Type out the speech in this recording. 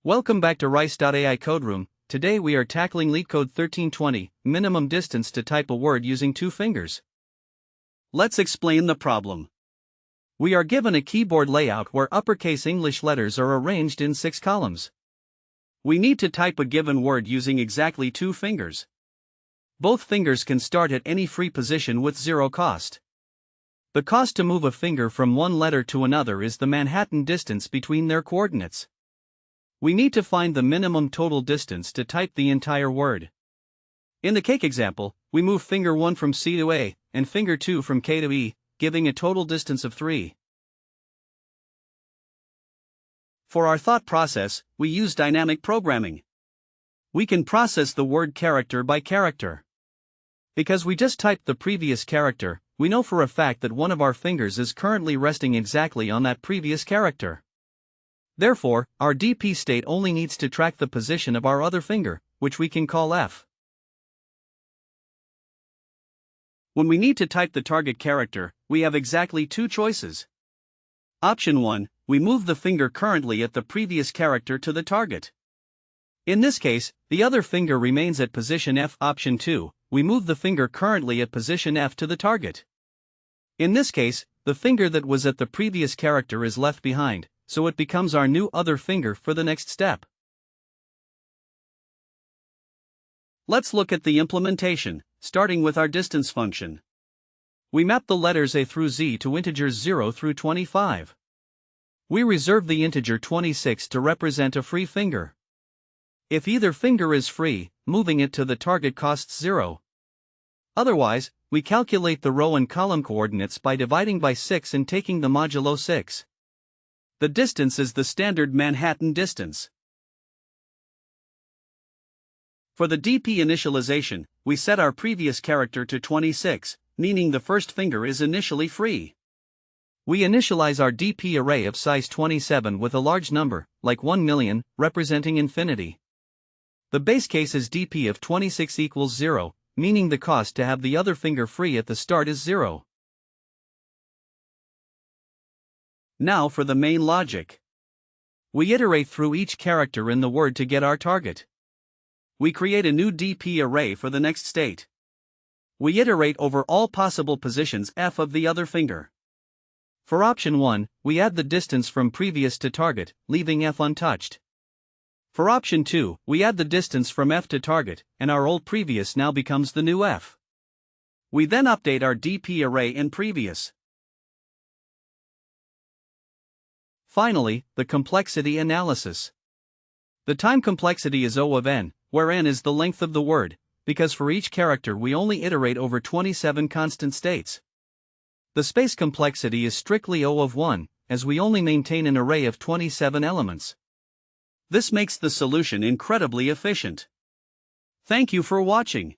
Welcome back to Rice.AI Code Room. Today we are tackling LeetCode 1320, minimum distance to type a word using 2 fingers. Let's explain the problem. We are given a keyboard layout where uppercase English letters are arranged in 6 columns. We need to type a given word using exactly 2 fingers. Both fingers can start at any free position with 0 cost. The cost to move a finger from one letter to another is the Manhattan distance between their coordinates. We need to find the minimum total distance to type the entire word. In the cake example, we move finger 1 from C to A, and finger 2 from K to E, giving a total distance of 3. For our thought process, we use dynamic programming. We can process the word character by character. Because we just typed the previous character, we know for a fact that one of our fingers is currently resting exactly on that previous character. Therefore, our DP state only needs to track the position of our other finger, which we can call F. When we need to type the target character, we have exactly 2 choices. Option 1, we move the finger currently at the previous character to the target. In this case, the other finger remains at position F. Option 2, we move the finger currently at position F to the target. In this case, the finger that was at the previous character is left behind, so it becomes our new other finger for the next step. Let's look at the implementation, starting with our distance function. We map the letters A through Z to integers 0 through 25. We reserve the integer 26 to represent a free finger. If either finger is free, moving it to the target costs 0. Otherwise, we calculate the row and column coordinates by dividing by 6 and taking the modulo 6. The distance is the standard Manhattan distance. For the DP initialization, we set our previous character to 26, meaning the first finger is initially free. We initialize our DP array of size 27 with a large number, like 1 million, representing infinity. The base case is DP of 26 equals 0, meaning the cost to have the other finger free at the start is 0. Now for the main logic. We iterate through each character in the word to get our target. We create a new DP array for the next state. We iterate over all possible positions F of the other finger. For option 1, we add the distance from previous to target, leaving F untouched. For option 2, we add the distance from F to target, and our old previous now becomes the new F. We then update our DP array in previous. Finally, the complexity analysis. The time complexity is O of n, where n is the length of the word, because for each character we only iterate over 27 constant states. The space complexity is strictly O of 1, as we only maintain an array of 27 elements. This makes the solution incredibly efficient. Thank you for watching.